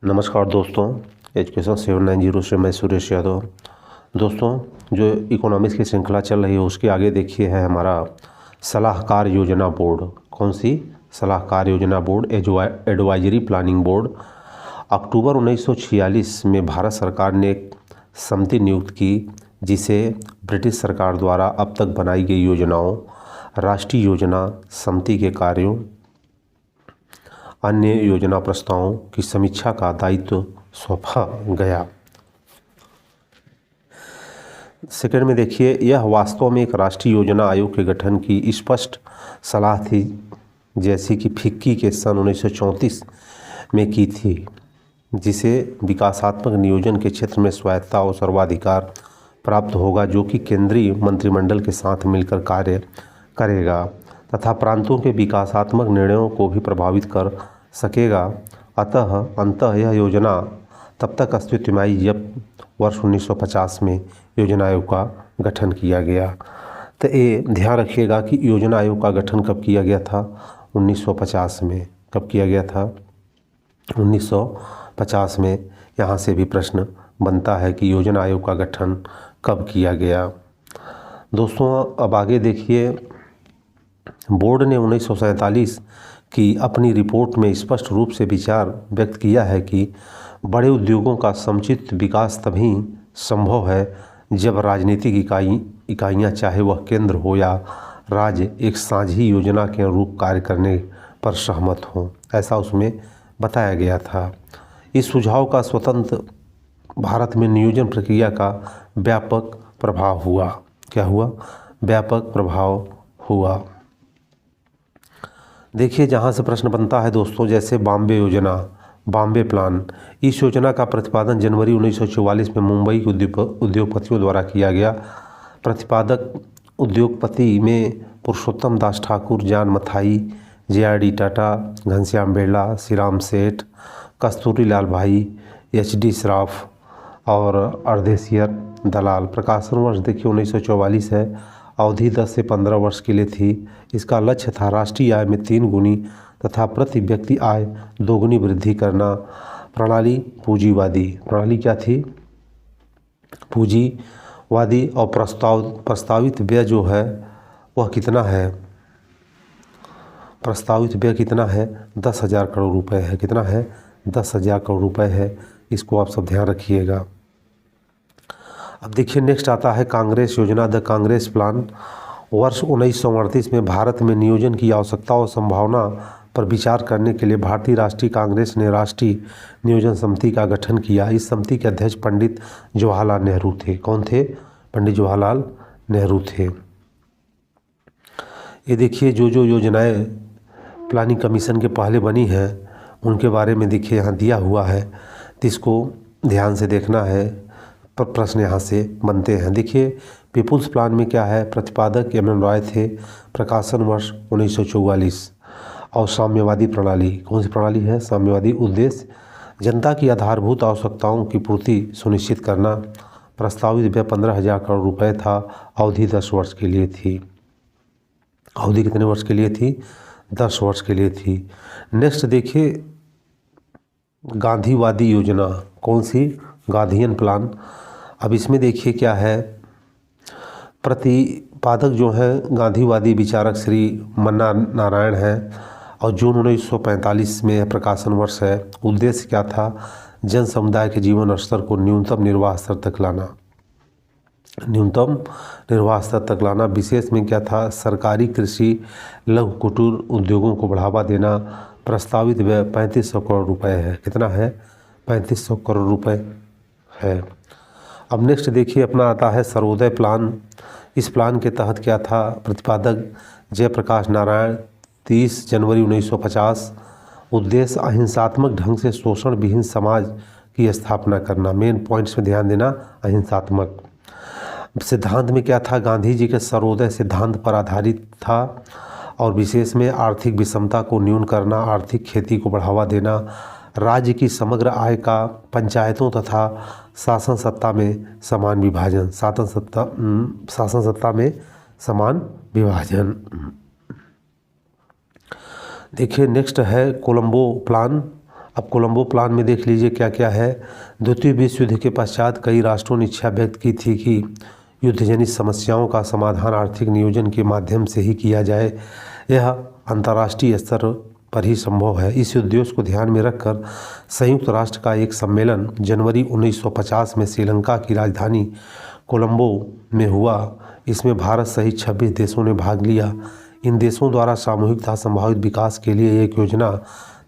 नमस्कार दोस्तों, एजुकेशन 790 से मैं सुरेश यादव। दोस्तों, जो इकोनॉमिक्स की श्रृंखला चल रही है उसके आगे देखिए है हमारा सलाहकार योजना बोर्ड। कौन सी? सलाहकार योजना बोर्ड, एडवाइजरी प्लानिंग बोर्ड। अक्टूबर 1946 में भारत सरकार ने एक समिति नियुक्त की जिसे ब्रिटिश सरकार द्वारा अब तक बनाई गई योजनाओं, राष्ट्रीय योजना समिति के कार्यों, अन्य योजना प्रस्तावों की समीक्षा का दायित्व सौंपा गया। सेकंड में देखिए, यह वास्तव में एक राष्ट्रीय योजना आयोग के गठन की स्पष्ट सलाह थी, जैसी कि फिक्की के सन 1934 में की थी, जिसे विकासात्मक नियोजन के क्षेत्र में स्वायत्तता और सर्वाधिकार प्राप्त होगा, जो कि केंद्रीय मंत्रिमंडल के साथ मिलकर कार्य करेगा तथा प्रांतों के विकासात्मक निर्णयों को भी प्रभावित कर सकेगा। अंततः यह योजना तब तक अस्तित्व में आई जब वर्ष 1950 में योजना आयोग का गठन किया गया। तो ये ध्यान रखिएगा कि योजना आयोग का गठन कब किया गया था? 1950 में। कब किया गया था? 1950 में। यहाँ से भी प्रश्न बनता है कि योजना आयोग का गठन कब किया गया। दोस्तों, अब आगे देखिए, बोर्ड ने 1947 की अपनी रिपोर्ट में स्पष्ट रूप से विचार व्यक्त किया है कि बड़े उद्योगों का समुचित विकास तभी संभव है जब राजनीतिक इकाइयाँ, चाहे वह केंद्र हो या राज्य, एक साझी योजना के अनुरूप कार्य करने पर सहमत हों। ऐसा उसमें बताया गया था। इस सुझाव का स्वतंत्र भारत में नियोजन प्रक्रिया का व्यापक प्रभाव हुआ। क्या हुआ? व्यापक प्रभाव हुआ। देखिए, जहाँ से प्रश्न बनता है दोस्तों, जैसे बॉम्बे योजना, बॉम्बे प्लान। इस योजना का प्रतिपादन जनवरी 1944 में मुंबई के उद्योगपतियों द्वारा किया गया। प्रतिपादक उद्योगपति में पुरुषोत्तम दास ठाकुर, जान मथाई, JRD टाटा, घनश्याम बिरला, श्रीराम सेठ, कस्तूरी लाल भाई, HD श्रॉफ और अर्धेसियर दलाल। प्रकाशन वर्ष देखिए 1944 है। अवधि 10 से 15 वर्ष के लिए थी। इसका लक्ष्य था राष्ट्रीय आय में 3 गुनी तथा प्रति व्यक्ति आय 2 गुनी वृद्धि करना। प्रणाली पूंजीवादी। प्रणाली क्या थी? पूंजीवादी। और प्रस्तावित व्यय जो है वह कितना है? प्रस्तावित व्यय कितना है? 10,000 करोड़ रुपए है। कितना है? 10,000 करोड़ रुपए है। इसको आप सब ध्यान रखिएगा। अब देखिए, नेक्स्ट आता है कांग्रेस योजना, द कांग्रेस प्लान। वर्ष 1938 में भारत में नियोजन की आवश्यकता और संभावना पर विचार करने के लिए भारतीय राष्ट्रीय कांग्रेस ने राष्ट्रीय नियोजन समिति का गठन किया। इस समिति के अध्यक्ष पंडित जवाहरलाल नेहरू थे। कौन थे? पंडित जवाहरलाल नेहरू थे। ये देखिए, जो योजनाएं प्लानिंग कमीशन के पहले बनी हैं उनके बारे में देखिए यहाँ दिया हुआ है, तो इसको ध्यान से देखना है। प्रश्न यहाँ से बनते हैं। देखिए, पीपुल्स प्लान में क्या है? प्रतिपादक MM रॉय थे। प्रकाशन वर्ष 1944। और साम्यवादी प्रणाली। कौन सी प्रणाली है? साम्यवादी। उद्देश्य जनता की आधारभूत आवश्यकताओं की पूर्ति सुनिश्चित करना। प्रस्तावित व्यय 15,000 करोड़ रुपए था। अवधि 10 वर्ष के लिए थी। अवधि कितने वर्ष के लिए थी? 10 वर्ष के लिए थी। नेक्स्ट देखिए, गांधीवादी योजना। कौन सी? Gandhian plan. अब इसमें देखिए क्या है, प्रतिपादक जो है गांधीवादी विचारक श्री मन्ना नारायण हैं और जून 1945 में प्रकाशन वर्ष है। उद्देश्य क्या था? जन समुदाय के जीवन स्तर को न्यूनतम निर्वाह स्तर तक लाना। न्यूनतम निर्वाह स्तर तक लाना। विशेष में क्या था? सरकारी कृषि लघु कुटीर उद्योगों को बढ़ावा देना। प्रस्तावित व्यय 3500 करोड़ रुपए है। कितना है? 3500 करोड़ रुपए है। अब नेक्स्ट देखिए, अपना आता है सर्वोदय प्लान। इस प्लान के तहत क्या था? प्रतिपादक जयप्रकाश नारायण, 30 जनवरी 1950। उद्देश्य अहिंसात्मक ढंग से शोषण विहीन समाज की स्थापना करना। मेन पॉइंट्स में ध्यान देना, अहिंसात्मक। सिद्धांत में क्या था? गांधी जी के सर्वोदय सिद्धांत पर आधारित था और विशेष में आर्थिक विषमता को न्यून करना, आर्थिक खेती को बढ़ावा देना, राज्य की समग्र आय का पंचायतों तथा शासन सत्ता में समान विभाजन। शासन सत्ता में समान विभाजन। देखिए, नेक्स्ट है कोलंबो प्लान। अब कोलंबो प्लान में देख लीजिए क्या क्या है। द्वितीय विश्व युद्ध के पश्चात कई राष्ट्रों ने इच्छा व्यक्त की थी कि युद्धजनित समस्याओं का समाधान आर्थिक नियोजन के माध्यम से ही किया जाए। यह अंतर्राष्ट्रीय स्तर पर ही संभव है। इस उद्देश्य को ध्यान में रखकर संयुक्त राष्ट्र का एक सम्मेलन जनवरी 1950 में श्रीलंका की राजधानी कोलंबो में हुआ। इसमें भारत सहित 26 देशों ने भाग लिया। इन देशों द्वारा सामूहिक तथा संभावित विकास के लिए एक योजना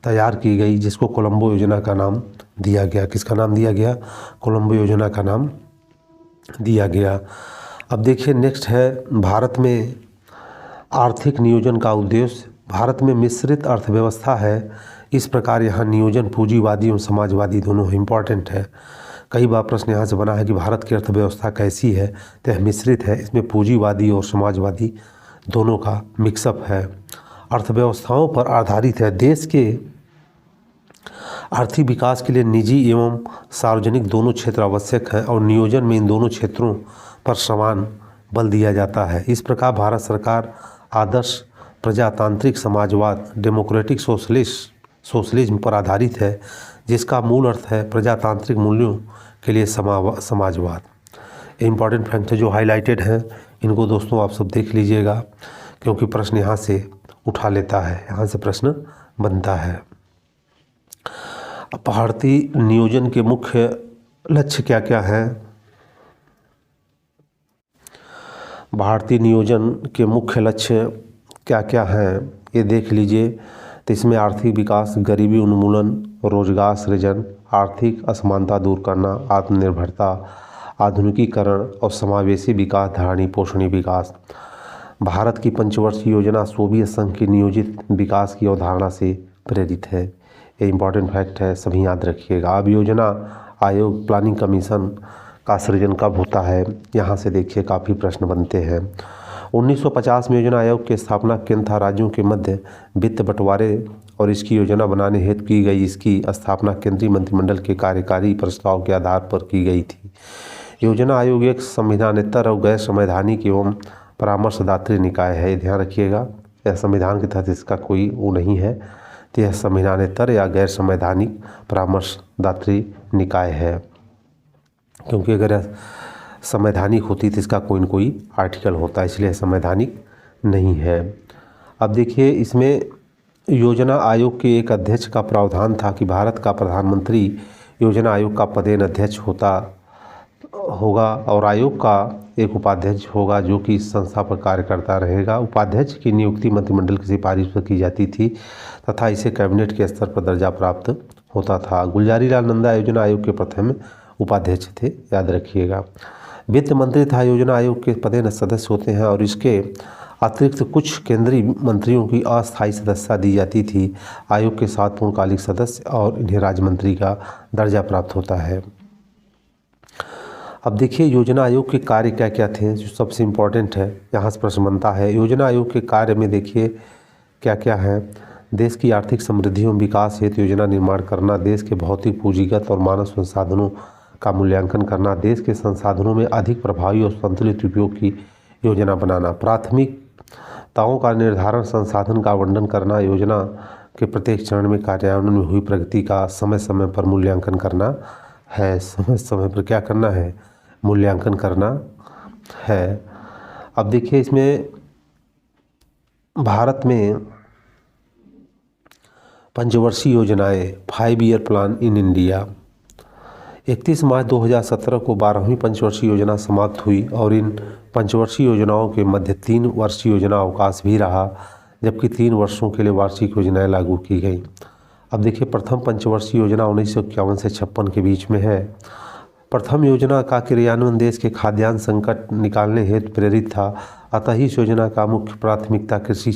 तैयार की गई, जिसको कोलंबो योजना का नाम दिया गया। किसका नाम दिया गया? कोलंबो योजना का नाम दिया गया। अब देखिए नेक्स्ट है भारत में आर्थिक नियोजन का उद्देश्य। भारत में मिश्रित अर्थव्यवस्था है, इस प्रकार यहाँ नियोजन पूंजीवादी एवं समाजवादी दोनों इम्पॉर्टेंट है। कई बार प्रश्न यहाँ से बना है कि भारत की अर्थव्यवस्था कैसी है, तो यह मिश्रित है। इसमें पूंजीवादी और समाजवादी दोनों का मिक्सअप है। अर्थव्यवस्थाओं पर आधारित है। देश के आर्थिक विकास के लिए निजी एवं सार्वजनिक दोनों क्षेत्र आवश्यक हैं और नियोजन में इन दोनों क्षेत्रों पर समान बल दिया जाता है। इस प्रकार भारत सरकार आदर्श प्रजातांत्रिक समाजवाद डेमोक्रेटिक सोशलिज्म पर आधारित है, जिसका मूल अर्थ है प्रजातांत्रिक मूल्यों के लिए समाजवाद। इम्पॉर्टेंट फैक्टर जो हाईलाइटेड हैं इनको दोस्तों आप सब देख लीजिएगा, क्योंकि प्रश्न यहाँ से उठा लेता है, यहाँ से प्रश्न बनता है। भारतीय नियोजन के मुख्य लक्ष्य क्या क्या हैं? भारतीय नियोजन के मुख्य लक्ष्य क्या क्या हैं ये देख लीजिए। तो इसमें आर्थिक विकास, गरीबी उन्मूलन, रोजगार सृजन, आर्थिक असमानता दूर करना, आत्मनिर्भरता, आधुनिकीकरण और समावेशी विकास, धारणी पोषणी विकास। भारत की पंचवर्षीय योजना सोवियत संघ की नियोजित विकास की अवधारणा से प्रेरित है। ये इम्पॉर्टेंट फैक्ट है, सभी याद रखिएगा। अब योजना आयोग प्लानिंग कमीशन का सृजन कब होता है? यहाँ से देखिए काफ़ी प्रश्न बनते हैं। 1950 में योजना आयोग की स्थापना केंद्र था राज्यों के मध्य वित्त बंटवारे और इसकी योजना बनाने हेतु की गई। इसकी स्थापना केंद्रीय मंत्रिमंडल के कार्यकारी प्रस्ताव के आधार पर की गई थी। योजना आयोग एक संविधानेतर और गैर संवैधानिक एवं परामर्शदात्री निकाय है, ध्यान रखिएगा। यह संविधान के तहत इसका कोई वो नहीं है, तो यह संविधानेतर या गैर संवैधानिक परामर्शदात्री निकाय है, क्योंकि अगर संवैधानिक होती तो इसका कोई न कोई आर्टिकल होता है, इसलिए संवैधानिक नहीं है। अब देखिए इसमें योजना आयोग के एक अध्यक्ष का प्रावधान था कि भारत का प्रधानमंत्री योजना आयोग का पदेन अध्यक्ष होगा और आयोग का एक उपाध्यक्ष होगा जो कि इस संस्था पर कार्य करता रहेगा। उपाध्यक्ष की नियुक्ति मंत्रिमंडल की सिफारिश पर की जाती थी तथा इसे कैबिनेट के स्तर पर दर्जा प्राप्त होता था। गुलजारी लाल नंदा योजना आयोग के प्रथम उपाध्यक्ष थे, याद रखिएगा। वित्त मंत्री तथा योजना आयोग के पदेन सदस्य होते हैं और इसके अतिरिक्त कुछ केंद्रीय मंत्रियों की अस्थायी सदस्यता दी जाती थी। आयोग के 7 पूर्णकालिक सदस्य और इन्हें राज्य मंत्री का दर्जा प्राप्त होता है। अब देखिए योजना आयोग के कार्य क्या क्या थे, जो सबसे इम्पोर्टेंट है, यहाँ से प्रश्न बनता है। योजना आयोग के कार्य में देखिए क्या क्या है। देश की आर्थिक समृद्धि एवं विकास हेतु योजना निर्माण करना, देश के भौतिक पूंजीगत और मानव संसाधनों का मूल्यांकन करना, देश के संसाधनों में अधिक प्रभावी और संतुलित उपयोग की योजना बनाना, प्राथमिकताओं का निर्धारण, संसाधन का आवंटन करना, योजना के प्रत्येक चरण में कार्यान्वयन में हुई प्रगति का समय समय पर मूल्यांकन करना है। समय समय पर क्या करना है? मूल्यांकन करना है। अब देखिए इसमें भारत में पंचवर्षीय योजनाएं, 5 ईयर प्लान इन इंडिया। 31 मार्च 2017 को 12वीं पंचवर्षीय योजना समाप्त हुई और इन पंचवर्षीय योजनाओं के मध्य 3 वर्षीय योजना अवकाश भी रहा, जबकि 3 वर्षों के लिए वार्षिक योजनाएं लागू की गई। अब देखिए प्रथम पंचवर्षीय योजना 1951 से 56 के बीच में है। प्रथम योजना का क्रियान्वयन देश के खाद्यान्न संकट निकालने हेतु प्रेरित था, अतः इस योजना का मुख्य प्राथमिकता कृषि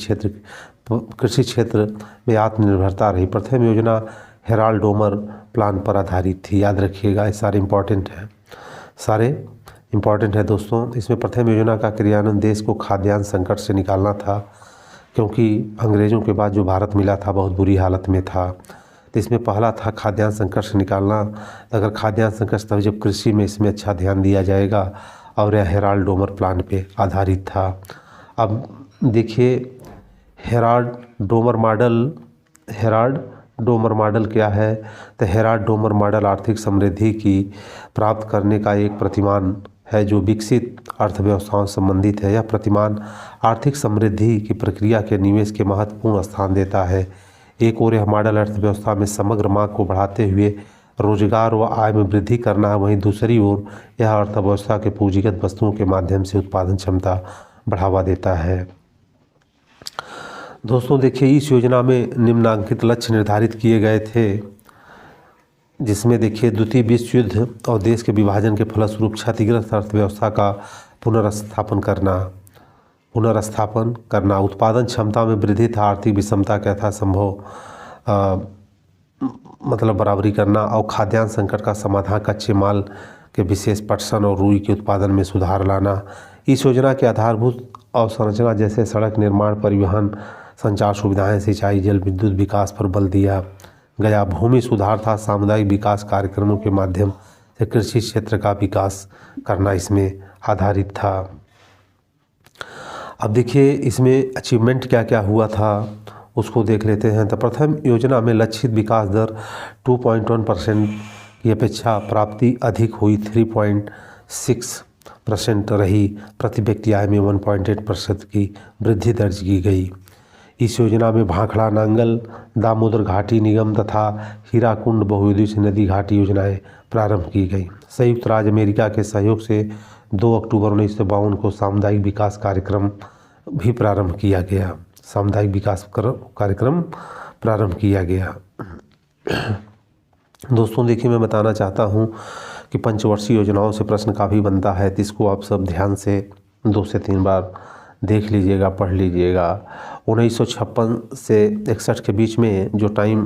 क्षेत्र में आत्मनिर्भरता रही। प्रथम योजना हेराल्ड डोमर प्लान पर आधारित थी, याद रखिएगा। ये सारे इम्पॉर्टेंट है दोस्तों। इसमें प्रथम योजना का क्रियान्वयन देश को खाद्यान्न संकट से निकालना था, क्योंकि अंग्रेज़ों के बाद जो भारत मिला था बहुत बुरी हालत में था। तो इसमें पहला था खाद्यान्न संकट से निकालना। अगर खाद्यान्न संकट तब जब कृषि में इसमें अच्छा ध्यान दिया जाएगा, और यह हेराल्ड डोमर प्लान पे आधारित था। अब देखिए हेराल्ड डोमर मॉडल क्या है? तो हेराल्ड डोमर मॉडल आर्थिक समृद्धि की प्राप्त करने का एक प्रतिमान है जो विकसित अर्थव्यवस्थाओं से संबंधित है। यह प्रतिमान आर्थिक समृद्धि की प्रक्रिया के निवेश के महत्वपूर्ण स्थान देता है। एक ओर यह मॉडल अर्थव्यवस्था में समग्र मांग को बढ़ाते हुए रोजगार व आय में वृद्धि करना है, वहीं दूसरी ओर यह अर्थव्यवस्था के पूंजीगत वस्तुओं के माध्यम से उत्पादन क्षमता बढ़ावा देता है। दोस्तों देखिए, इस योजना में निम्नांकित लक्ष्य निर्धारित किए गए थे, जिसमें देखिए द्वितीय विश्व युद्ध और देश के विभाजन के फलस्वरूप क्षतिग्रस्त अर्थव्यवस्था का पुनर्स्थापन करना, उत्पादन क्षमता में वृद्धि था, आर्थिक विषमता क्या था संभव मतलब बराबरी करना, और खाद्यान्न संकट का समाधान, कच्चे माल के विशेष पटसन और रुई के उत्पादन में सुधार लाना। इस योजना के आधारभूत अवसंरचना जैसे सड़क निर्माण, परिवहन, संचार सुविधाएं, सिंचाई, जल विद्युत विकास पर बल दिया गया। भूमि सुधार था, सामुदायिक विकास कार्यक्रमों के माध्यम से कृषि क्षेत्र का विकास करना इसमें आधारित था। अब देखिए इसमें अचीवमेंट क्या क्या हुआ था उसको देख लेते हैं। तो प्रथम योजना में लक्षित विकास दर 2.1% की अपेक्षा प्राप्ति अधिक हुई, 3.6% रही। प्रति व्यक्ति आय में 1.8% की वृद्धि दर्ज की गई। इस योजना में भाखड़ा, नांगल, दामोदर घाटी निगम तथा हीराकुंड बहुउद्देशीय नदी घाटी योजनाएं प्रारंभ की गई। संयुक्त राज्य अमेरिका के सहयोग से 2 अक्टूबर 1952 को सामुदायिक विकास कार्यक्रम भी प्रारंभ किया गया। सामुदायिक विकास कार्यक्रम प्रारंभ किया गया। दोस्तों देखिए, मैं बताना चाहता हूं कि पंचवर्षीय योजनाओं से प्रश्न काफ़ी बनता है, तो इसको आप सब ध्यान से 2 से 3 बार देख लीजिएगा, पढ़ लीजिएगा। 1956 से 61 के बीच में जो टाइम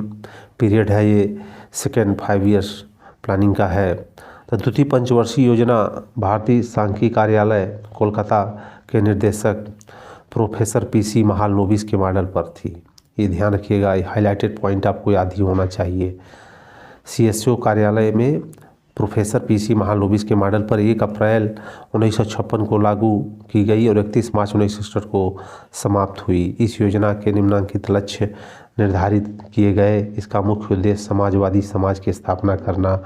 पीरियड है ये सेकेंड 5 ईयर्स प्लानिंग का है। तो द्वितीय पंचवर्षीय योजना भारतीय सांख्यिकी कार्यालय कोलकाता के निर्देशक प्रोफेसर PC महालनोबिस के मॉडल पर थी। ये ध्यान रखिएगा, ये हाईलाइटेड पॉइंट आपको याद ही होना चाहिए। CSO कार्यालय में प्रोफेसर PC महालनोबिस के मॉडल पर 1 अप्रैल 1956 को लागू की गई और 31 मार्च 1961 को समाप्त हुई। इस योजना के निम्नांकित लक्ष्य निर्धारित किए गए। इसका मुख्य उद्देश्य समाजवादी समाज की स्थापना करना,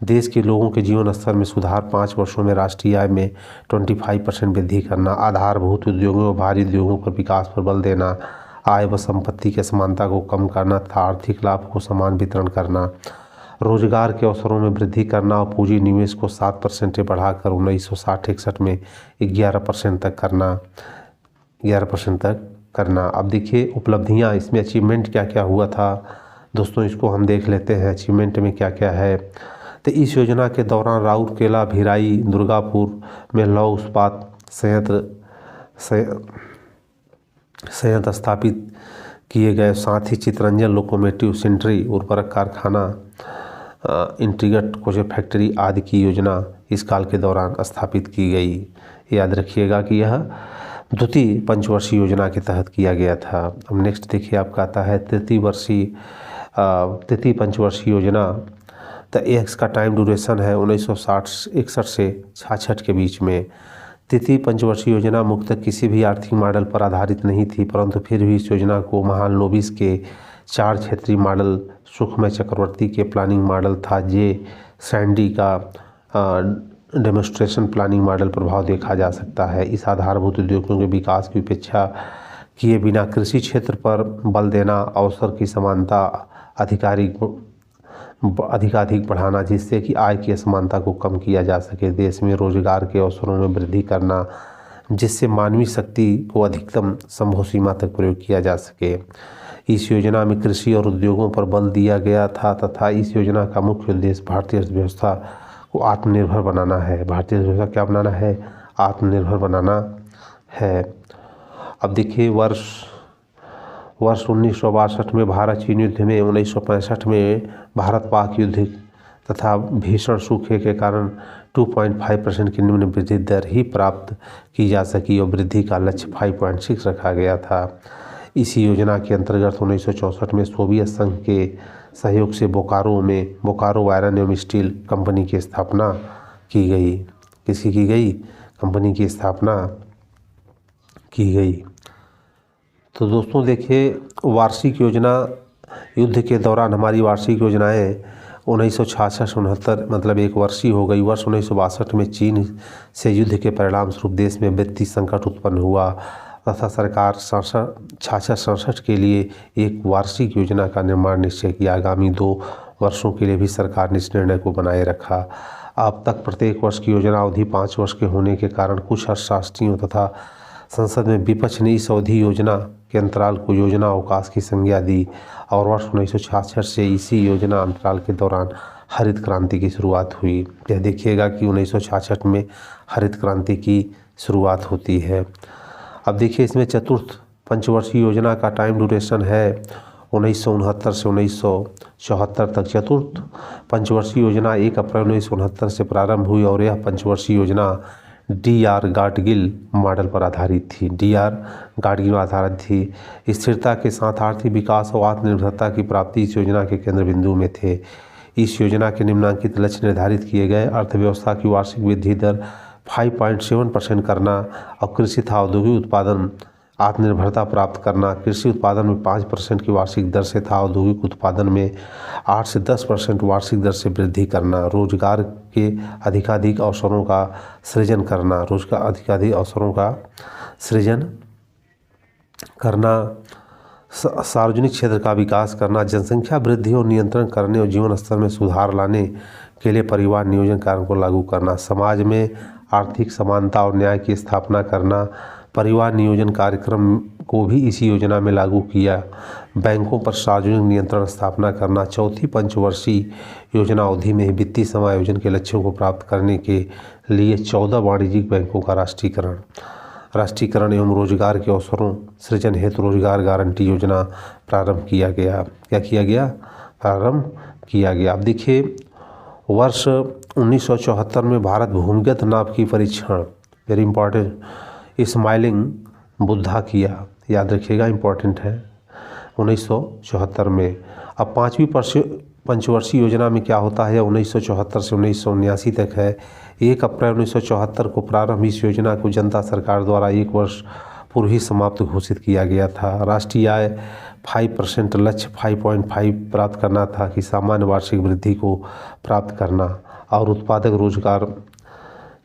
देश के लोगों के जीवन स्तर में सुधार, 5 वर्षों में राष्ट्रीय आय में 25% वृद्धि करना, आधारभूत उद्योगों व भारी उद्योगों पर विकास पर बल देना, आय व संपत्ति की असमानता को कम करना तथा आर्थिक लाभ को समान वितरण करना, रोजगार के अवसरों में वृद्धि करना और पूंजी निवेश को 7% से बढ़ाकर 1960-61 में 11% तक करना। अब देखिए उपलब्धियां, इसमें अचीवमेंट क्या क्या हुआ था दोस्तों, इसको हम देख लेते हैं। अचीवमेंट में क्या क्या है, तो इस योजना के दौरान राउरकेला, भिराई, दुर्गापुर में लौह इस्पात संयंत्र स्थापित किए गए। साथ ही चितरंजन लोकोमोटिव, सिंटरी उर्वरक कारखाना, इंटीग्रेटेड कोच फैक्ट्री आदि की योजना इस काल के दौरान स्थापित की गई। याद रखिएगा कि यह द्वितीय पंचवर्षीय योजना के तहत किया गया था। अब नेक्स्ट देखिए आपका आता है तृतीय पंचवर्षीय योजना। तो इसका टाइम ड्यूरेशन है 1961 से 66 के बीच में। तृतीय पंचवर्षीय योजना मुख्यतः किसी भी आर्थिक मॉडल पर आधारित नहीं थी, परंतु फिर भी इस योजना को महालनोबिस के 4 क्षेत्रीय मॉडल, सुखमय चक्रवर्ती के प्लानिंग मॉडल था, जे सैंडी का डेमोन्स्ट्रेशन प्लानिंग मॉडल प्रभाव देखा जा सकता है। इस आधारभूत उद्योगों के विकास की उपेक्षा किए बिना कृषि क्षेत्र पर बल देना, अवसर की समानता अधिकाधिक बढ़ाना जिससे कि आय की असमानता को कम किया जा सके, देश में रोजगार के अवसरों में वृद्धि करना जिससे मानवीय शक्ति को अधिकतम संभव सीमा तक प्रयोग किया जा सके। इस योजना में कृषि और उद्योगों पर बल दिया गया था तथा इस योजना का मुख्य उद्देश्य भारतीय अर्थव्यवस्था को आत्मनिर्भर बनाना है। भारतीय अर्थव्यवस्था क्या बनाना है? आत्मनिर्भर बनाना है। अब देखिए वर्ष 1962 में भारत चीन युद्ध में, 1965 में भारत पाक युद्ध तथा भीषण सूखे के कारण 2.5% की निम्न वृद्धि दर ही प्राप्त की जा सकी और वृद्धि का लक्ष्य 5.6 रखा गया था। इसी योजना के अंतर्गत 1964 में सोवियत संघ के सहयोग से बोकारो आयरन एवं स्टील कंपनी की स्थापना की गई। किसकी की गई? कंपनी की स्थापना की गई। तो दोस्तों देखिए वार्षिक योजना युद्ध के दौरान हमारी वार्षिक योजनाएं 1966-69 मतलब एक वर्षीय हो गई। वर्ष 1962 में चीन से युद्ध के परिणाम स्वरूप देश में वित्तीय संकट उत्पन्न हुआ तथा सरकार 66-67 के लिए एक वार्षिक योजना का निर्माण निश्चय किया। आगामी 2 वर्षों के लिए भी सरकार ने इस निर्णय को बनाए रखा। अब तक प्रत्येक वर्ष की योजना अवधि 5 वर्ष के होने के कारण कुछ अर्थशास्त्रियों तथा संसद में विपक्ष ने इस अवधि योजना के अंतराल को योजना अवकाश की संज्ञा दी और वर्ष 1966 से इसी योजना अंतराल के दौरान हरित क्रांति की शुरुआत हुई। यह देखिएगा कि 1966 में हरित क्रांति की शुरुआत होती है। अब देखिए इसमें चतुर्थ पंचवर्षीय योजना का टाइम ड्यूरेशन है 1969 से 1974 तक। चतुर्थ पंचवर्षीय योजना 1 अप्रैल 1969 से प्रारंभ हुई और यह पंचवर्षीय योजना डी.आर. गाडगिल मॉडल पर आधारित थी। डी.आर. गाडगिल आधारित थी। स्थिरता के साथ आर्थिक विकास और आत्मनिर्भरता की प्राप्ति इस योजना के केंद्र बिंदु में थे। इस योजना के निम्नलिखित लक्ष्य निर्धारित किए गए: अर्थव्यवस्था की वार्षिक वृद्धि दर 5.7% करना और कृषि तथा औद्योगिक उत्पादन आत्मनिर्भरता प्राप्त करना। कृषि उत्पादन में 5% की वार्षिक दर से तथा औद्योगिक उत्पादन में 8 से 10% वार्षिक दर से वृद्धि करना। रोजगार के अधिकाधिक अवसरों का सृजन करना। रोजगार अधिकाधिक अवसरों का सृजन करना। सार्वजनिक क्षेत्र का विकास करना। जनसंख्या वृद्धि और नियंत्रण करने और जीवन स्तर में सुधार लाने के लिए परिवार नियोजन कार्य को लागू करना। समाज में आर्थिक समानता और न्याय की स्थापना करना। परिवार नियोजन कार्यक्रम को भी इसी योजना में लागू किया। बैंकों पर सार्वजनिक नियंत्रण स्थापना करना। चौथी पंचवर्षीय योजना अवधि में वित्तीय समायोजन के लक्ष्यों को प्राप्त करने के लिए 14 वाणिज्यिक बैंकों का राष्ट्रीयकरण एवं रोजगार के अवसरों सृजन हेतु रोजगार गारंटी योजना प्रारंभ किया गया। क्या किया गया? प्रारंभ किया गया। अब देखिए वर्ष 1974 में भारत भूमिगत नाव की परीक्षण, वेरी इंपॉर्टेंट, स्माइलिंग बुद्धा किया। याद रखिएगा, इंपॉर्टेंट है 1974 में। अब 5वीं पंचवर्षीय योजना में क्या होता है? 1974 से 1979 तक है। 1 अप्रैल 1974 को प्रारंभ इस योजना को जनता सरकार द्वारा 1 वर्ष पूर्व ही समाप्त घोषित किया गया था। राष्ट्रीय आय 5% लक्ष्य 5.5 प्राप्त करना था कि सामान्य वार्षिक वृद्धि को प्राप्त करना और उत्पादक रोजगार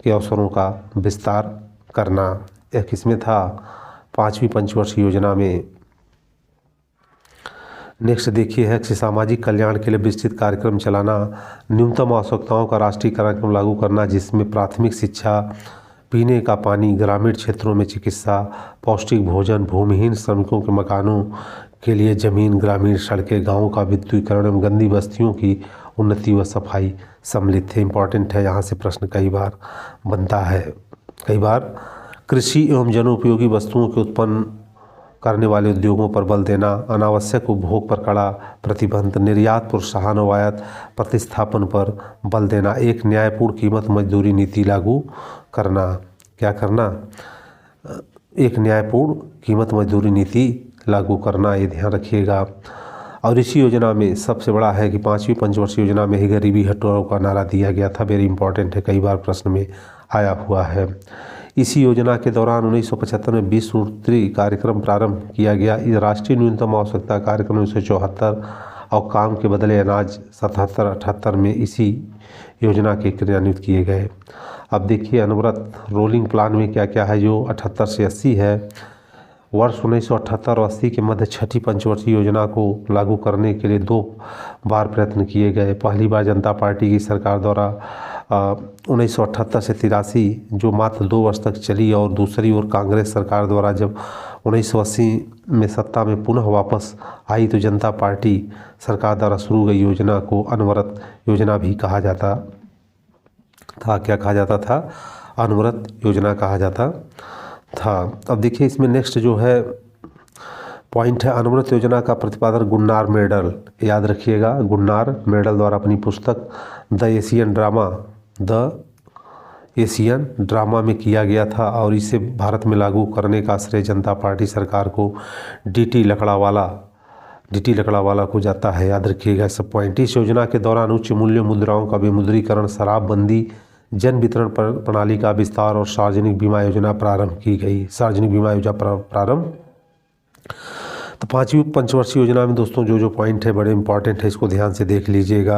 के अवसरों का विस्तार करना। यह किसमें था? 5वीं पंचवर्षीय योजना में। नेक्स्ट देखिए है कि सामाजिक कल्याण के लिए विस्तृत कार्यक्रम चलाना। न्यूनतम आवश्यकताओं का राष्ट्रीय कार्यक्रम लागू करना जिसमें प्राथमिक शिक्षा, पीने का पानी, ग्रामीण क्षेत्रों में चिकित्सा, पौष्टिक भोजन, भूमिहीन श्रमिकों के मकानों के लिए जमीन, ग्रामीण सड़कें, गाँवों का विद्युतीकरण एवं गंदी बस्तियों की उन्नति व सफाई सम्मिलित थे। इम्पॉर्टेंट है, यहाँ से प्रश्न कई बार बनता है। कई बार कृषि एवं जनोपयोगी वस्तुओं के उत्पन्न करने वाले उद्योगों पर बल देना। अनावश्यक उपभोग पर कड़ा प्रतिबंध। निर्यात प्रोत्साहन और आयात प्रतिस्थापन पर बल देना। एक न्यायपूर्ण कीमत मजदूरी नीति लागू करना। क्या करना? एक न्यायपूर्ण कीमत मजदूरी नीति लागू करना, ये ध्यान रखिएगा। और इसी योजना में सबसे बड़ा है कि 5वीं पंचवर्षीय योजना में ही गरीबी हटाओ का नारा दिया गया था। वेरी इंपॉर्टेंट है, कई बार प्रश्न में आया हुआ है। इसी योजना के दौरान 1975 में 20 सूत्री कार्यक्रम प्रारंभ किया गया। इस राष्ट्रीय न्यूनतम आवश्यकता कार्यक्रम 1974 और काम के बदले अनाज 77-78 में इसी योजना के क्रियान्वित किए गए। अब देखिए अनवरत रोलिंग प्लान में क्या क्या है जो 78 से 80 है। वर्ष 1978 और 80 के मध्य 6ठी पंचवर्षीय योजना को लागू करने के लिए 2 बार प्रयत्न किए गए। पहली बार जनता पार्टी की सरकार द्वारा 1978 से 83 जो मात्र 2 वर्ष तक चली और दूसरी ओर कांग्रेस सरकार द्वारा जब 1980 में सत्ता में पुनः वापस आई तो जनता पार्टी सरकार द्वारा शुरू गई योजना को अनवरत योजना भी कहा जाता था। क्या कहा जाता था? अनवरत योजना कहा जाता था। अब देखिए इसमें नेक्स्ट जो है पॉइंट है अनवरत योजना का प्रतिपादन गुन्नार मेडल। याद रखिएगा, गुन्नार मेडल द्वारा अपनी पुस्तक द एशियन ड्रामा में किया गया था और इसे भारत में लागू करने का श्रेय जनता पार्टी सरकार को डी.टी. लकड़ावाला को जाता है। याद रखिएगा सब पॉइंट। इस योजना के दौरान उच्च मूल्य मुद्राओं का विमुद्रीकरण, शराबबंदी, जन वितरण प्रणाली का विस्तार और सार्वजनिक बीमा योजना प्रारंभ की गई। सार्वजनिक बीमा योजना प्रारंभ तो पाँचवीं पंचवर्षीय योजना में दोस्तों जो पॉइंट है बड़े इंपॉर्टेंट है, इसको ध्यान से देख लीजिएगा।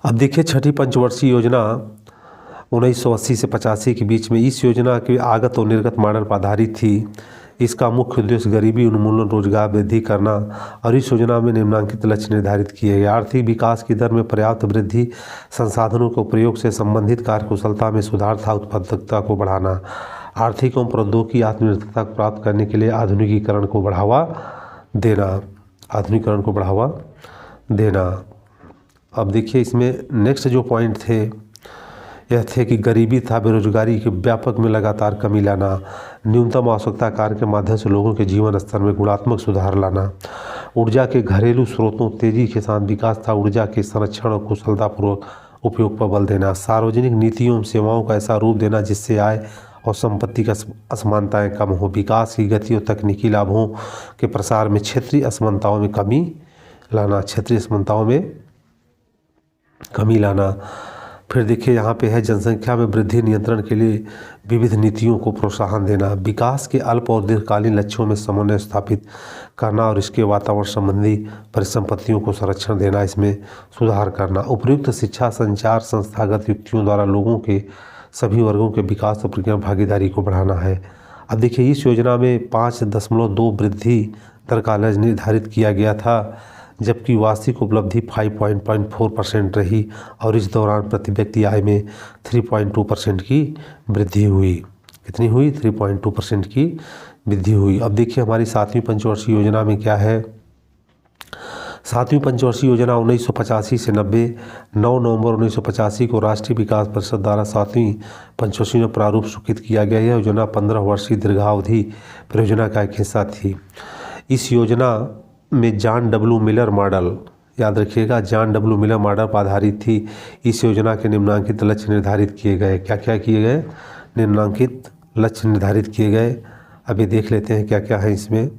अब देखिए छठी पंचवर्षीय योजना 1980 से 85 के बीच में, इस योजना के आगत और निर्गत मॉडल पर आधारित थी। इसका मुख्य उद्देश्य गरीबी उन्मूलन, रोजगार वृद्धि करना और इस योजना में निम्नलिखित लक्ष्य निर्धारित किए गए। आर्थिक विकास की दर में पर्याप्त वृद्धि, संसाधनों के प्रयोग से संबंधित कार्यकुशलता में सुधार तथा उत्पादकता को बढ़ाना, आर्थिक एवं प्रौद्योगिकी आत्मनिर्भरता को प्राप्त करने के लिए आधुनिकीकरण को बढ़ावा देना। अब देखिए इसमें नेक्स्ट जो पॉइंट थे यह थे कि गरीबी तथा बेरोजगारी के व्यापक में लगातार कमी लाना, न्यूनतम आवश्यकता कार्य के माध्यम से लोगों के जीवन स्तर में गुणात्मक सुधार लाना, ऊर्जा के घरेलू स्रोतों तेजी के साथ विकास तथा ऊर्जा के संरक्षण और कुशलतापूर्वक उपयोग पर बल देना, सार्वजनिक नीतियों एवं सेवाओं का ऐसा रूप देना जिससे आय और संपत्ति का असमानताएं कम हो, विकास की गति और तकनीकी लाभों के प्रसार में क्षेत्रीय असमानताओं में कमी लाना। फिर देखिए यहाँ पे है जनसंख्या में वृद्धि नियंत्रण के लिए विविध नीतियों को प्रोत्साहन देना, विकास के अल्प और दीर्घकालीन लक्ष्यों में समन्वय स्थापित करना और इसके वातावरण संबंधी परिसंपत्तियों को संरक्षण देना, इसमें सुधार करना, उपयुक्त शिक्षा, संचार, संस्थागत युक्तियों द्वारा लोगों के सभी वर्गों के विकास और प्रक्रिया भागीदारी को बढ़ाना है। अब देखिए इस योजना में 5.2 वृद्धि दर का लक्ष्य निर्धारित किया गया था, जबकि वार्षिक उपलब्धि 5.4% रही और इस दौरान प्रति व्यक्ति आय में 3.2% की वृद्धि हुई। कितनी हुई? 3.2% की वृद्धि हुई। अब देखिए हमारी सातवीं पंचवर्षीय योजना में क्या है। सातवीं पंचवर्षीय योजना 1985 से 90, 9 नवंबर 1985 को राष्ट्रीय विकास परिषद द्वारा सातवीं पंचवर्षीय में प्रारूप स्वीकृत किया गया। यह योजना 15 वर्षीय दीर्घावधि परियोजना का एक हिस्सा थी। इस योजना में जॉन डब्ल्यू मिलर मॉडल, याद रखिएगा, जॉन डब्ल्यू मिलर मॉडल पर आधारित थी। इस योजना के निम्नलिखित लक्ष्य निर्धारित किए गए। क्या क्या किए गए? निम्नलिखित लक्ष्य निर्धारित किए गए। अभी देख लेते हैं क्या क्या है इसमें।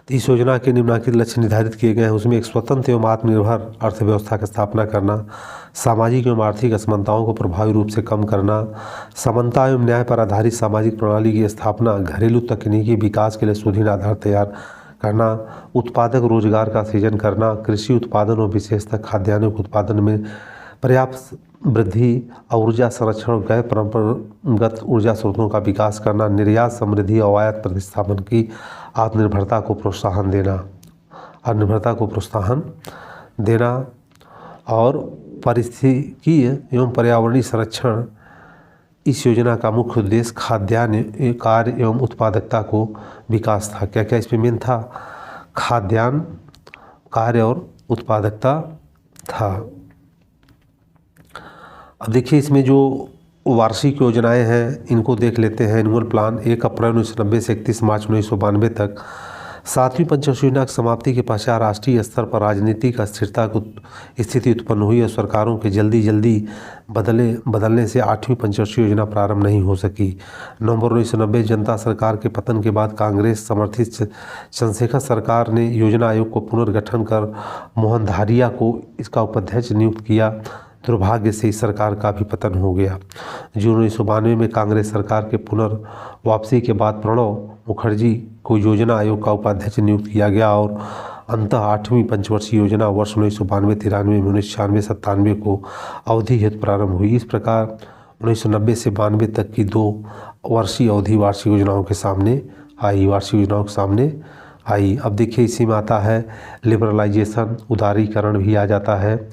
इस योजना के निम्नलिखित लक्ष्य निर्धारित किए गए हैं। उसमें एक स्वतंत्र एवं आत्मनिर्भर अर्थव्यवस्था की स्थापना करना, सामाजिक एवं आर्थिक असमानताओं को प्रभावी रूप से कम करना, समानता एवं न्याय पर आधारित सामाजिक प्रणाली की स्थापना, घरेलू तकनीकी विकास के लिए सुदृढ़ आधार तैयार करना, उत्पादक रोजगार का सृजन करना, कृषि उत्पादन और विशेषतः खाद्यान्नों के उत्पादन में पर्याप्त वृद्धि, ऊर्जा संरक्षण और गैर परंपरागत ऊर्जा स्रोतों का विकास करना, निर्यात समृद्धि और आयात प्रतिस्थापन की आत्मनिर्भरता को प्रोत्साहन देना और पारिस्थितिकीय एवं पर्यावरणीय संरक्षण। इस योजना का मुख्य उद्देश्य खाद्यान्न कार्य एवं उत्पादकता को विकास था। क्या क्या इसमें मेन था? खाद्यान्न कार्य और उत्पादकता था। अब देखिए इसमें जो वार्षिक योजनाएं हैं इनको देख लेते हैं। एनुअल प्लान 1 अप्रैल 1990 से 31 मार्च 1992 तक। सातवीं पंचवर्षीय योजना की समाप्ति के पश्चात राष्ट्रीय स्तर पर राजनीतिक अस्थिरता की स्थिति उत्पन्न हुई और सरकारों के जल्दी बदलने से आठवीं पंचवर्षीय योजना प्रारंभ नहीं हो सकी। नवंबर 1990 जनता सरकार के पतन के बाद कांग्रेस समर्थित चंद्रशेखर सरकार ने योजना आयोग को पुनर्गठन कर मोहन धारिया को इसका उपाध्यक्ष नियुक्त किया। दुर्भाग्य से इस सरकार का भी पतन हो गया। जून 1992 में कांग्रेस सरकार के पुनर्वापसी के बाद प्रणब मुखर्जी को योजना आयोग का उपाध्यक्ष नियुक्त किया गया और अंततः आठवीं पंचवर्षीय योजना वर्ष 1992-93 में 1996-97 को अवधि हेतु प्रारंभ हुई। इस प्रकार 1990 से 92 तक की 2 वर्षीय अवधि वार्षिक योजनाओं के सामने आई। अब देखिए इसी में आता है लिबरलाइजेशन, उदारीकरण भी आ जाता है।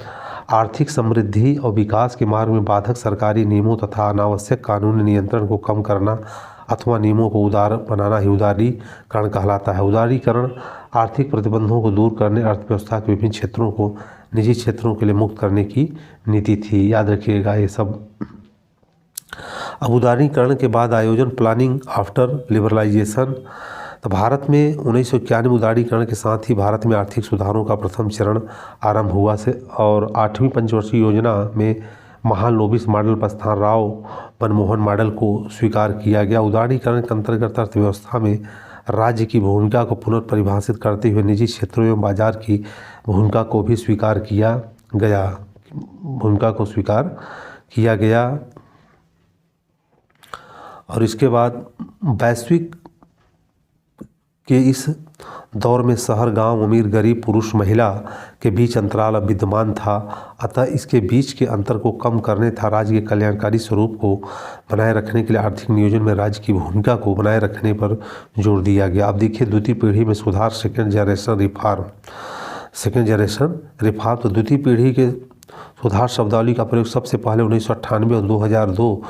आर्थिक समृद्धि और विकास के मार्ग में बाधक सरकारी नियमों तथा अनावश्यक कानूनी नियंत्रण को कम करना अथवा नियमों को उदार बनाना ही उदारीकरण कहलाता है। उदारीकरण आर्थिक प्रतिबंधों को दूर करने, अर्थव्यवस्था के विभिन्न क्षेत्रों को निजी क्षेत्रों के लिए मुक्त करने की नीति थी। याद रखिएगा ये सब। अब उदारीकरण के बाद आयोजन, प्लानिंग आफ्टर लिबरलाइजेशन। तो भारत में 1991 उदारीकरण के साथ ही भारत में आर्थिक सुधारों का प्रथम चरण आरंभ हुआ से और आठवीं पंचवर्षीय योजना में महालनोबिस मॉडल पर स्थान राव मनमोहन मॉडल को स्वीकार किया गया। उदारीकरण के अंतर्गत अर्थव्यवस्था में राज्य की भूमिका को पुनर्परिभाषित करते हुए निजी क्षेत्रों एवं बाजार की भूमिका को भी स्वीकार किया गया। और इसके बाद वैश्विक कि इस दौर में शहर गांव, अमीर गरीब, पुरुष महिला के बीच अंतराल विद्यमान था। अतः इसके बीच के अंतर को कम करने तथा राज्य के कल्याणकारी स्वरूप को बनाए रखने के लिए आर्थिक नियोजन में राज्य की भूमिका को बनाए रखने पर जोर दिया गया। अब देखिए द्वितीय पीढ़ी में सुधार, सेकेंड जनरेशन रिफॉर्म। तो द्वितीय पीढ़ी के सुधार शब्दावली का प्रयोग सबसे पहले 1998 और 2002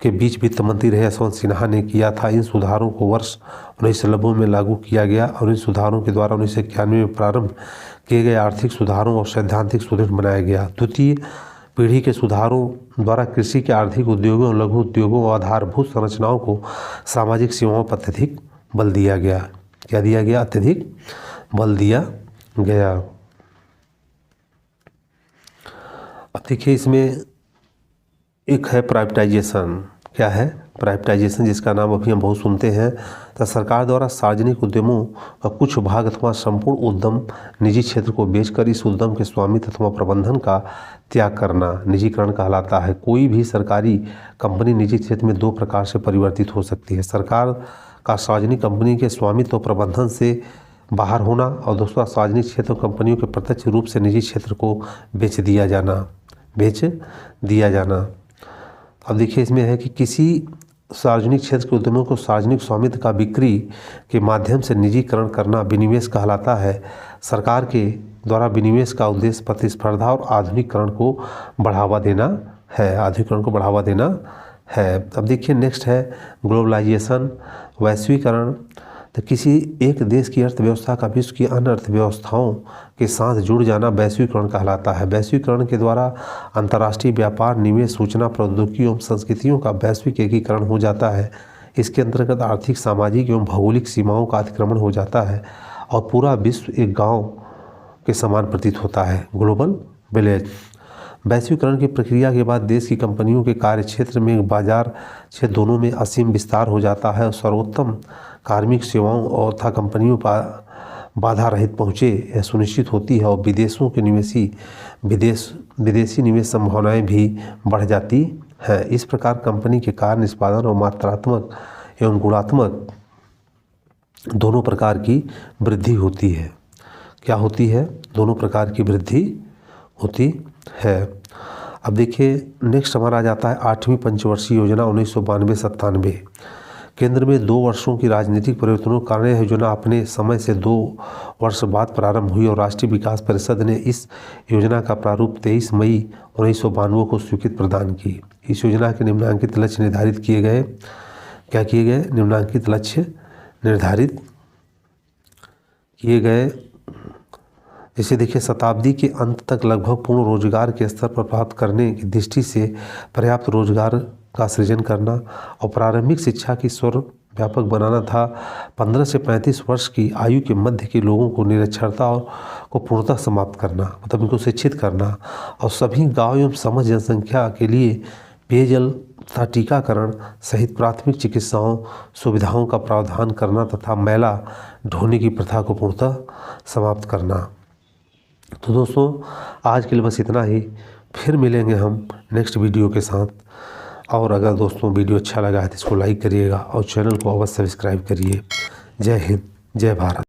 के बीच वित्त मंत्री रहे यशवंत सिन्हा ने किया था। इन सुधारों को वर्ष 1990 में लागू किया गया और इन सुधारों के द्वारा 1991 में प्रारंभ किए गए आर्थिक सुधारों और सैद्धांतिक सुदृढ़ बनाया गया। द्वितीय पीढ़ी के सुधारों द्वारा कृषि के, आर्थिक उद्योगों, लघु उद्योगों और आधारभूत संरचनाओं को सामाजिक सेवाओं पर अत्यधिक बल दिया गया। क्या दिया गया? अत्यधिक बल दिया गया। अब देखिए इसमें एक है प्राइवेटाइजेशन। क्या है? प्राइवेटाइजेशन, जिसका नाम अभी हम बहुत सुनते हैं। तो सरकार द्वारा सार्वजनिक उद्यमों का कुछ भाग अथवा संपूर्ण उद्यम निजी क्षेत्र को बेचकर इस उद्यम के स्वामित्व अथवा प्रबंधन का त्याग करना निजीकरण कहलाता है। कोई भी सरकारी कंपनी निजी क्षेत्र में दो प्रकार से परिवर्तित हो सकती है। सरकार का सार्वजनिक कंपनी के स्वामित्व और प्रबंधन से बाहर होना और दूसरा सार्वजनिक क्षेत्र कंपनियों के प्रत्यक्ष रूप से निजी क्षेत्र को बेच दिया जाना। अब देखिए इसमें है कि किसी सार्वजनिक क्षेत्र के उद्यमों को सार्वजनिक स्वामित्व का बिक्री के माध्यम से निजीकरण करना विनिवेश कहलाता है। सरकार के द्वारा विनिवेश का उद्देश्य प्रतिस्पर्धा और आधुनिकीकरण को बढ़ावा देना है। अब देखिए नेक्स्ट है ग्लोबलाइजेशन, वैश्वीकरण। तो किसी एक देश की अर्थव्यवस्था का विश्व की अन्य अर्थव्यवस्थाओं के साथ जुड़ जाना वैश्वीकरण कहलाता है। वैश्वीकरण के द्वारा अंतर्राष्ट्रीय व्यापार, निवेश, सूचना प्रौद्योगिकी एवं संस्कृतियों का वैश्विक एकीकरण हो जाता है। इसके अंतर्गत आर्थिक, सामाजिक एवं भौगोलिक सीमाओं का अतिक्रमण हो जाता है और पूरा विश्व एक गांव के समान प्रतीत होता है। Global village. वैश्वीकरण की प्रक्रिया के बाद देश की कंपनियों के कार्य क्षेत्र में बाजार क्षेत्र दोनों में असीम विस्तार हो जाता है और सर्वोत्तम कार्मिक सेवाओं और तथा कंपनियों पर बाधा रहित पहुँचे यह सुनिश्चित होती है और विदेशों के विदेशी निवेश संभावनाएं भी बढ़ जाती हैं। इस प्रकार कंपनी के कार्य निष्पादन और मात्रात्मक एवं गुणात्मक दोनों प्रकार की वृद्धि होती है। क्या होती है? दोनों प्रकार की वृद्धि होती है। अब देखिए नेक्स्ट हमारा आ जाता है 8वीं पंचवर्षीय योजना 1992-97। केंद्र में 2 वर्षों की राजनीतिक परिवर्तनों के कारण यह योजना अपने समय से 2 वर्ष बाद प्रारंभ हुई और राष्ट्रीय विकास परिषद ने इस योजना का प्रारूप 23 मई 1992 को स्वीकृति प्रदान की। इस योजना के निम्नलिखित लक्ष्य निर्धारित किए गए। क्या किए गए? निम्नलिखित लक्ष्य निर्धारित किए गए। जैसे देखिए शताब्दी के अंत तक लगभग पूर्ण रोजगार के स्तर पर प्राप्त करने की दृष्टि से पर्याप्त रोजगार का सृजन करना और प्रारंभिक शिक्षा की सर्वव्यापक बनाना था। 15 से 35 वर्ष की आयु के मध्य के लोगों को निरक्षरता को पूर्णतः समाप्त करना, मतलब इनको शिक्षित करना और सभी गाँव एवं समस्त जनसंख्या के लिए पेयजल तथा टीकाकरण सहित प्राथमिक चिकित्साओं सुविधाओं का प्रावधान करना तथा मैला ढोने की प्रथा को पूर्णतः समाप्त करना। तो दोस्तों आज के लिए बस इतना ही। फिर मिलेंगे हम नेक्स्ट वीडियो के साथ। और अगर दोस्तों वीडियो अच्छा लगा है तो इसको लाइक करिएगा और चैनल को अवश्य सब्सक्राइब करिए। जय हिंद, जय भारत।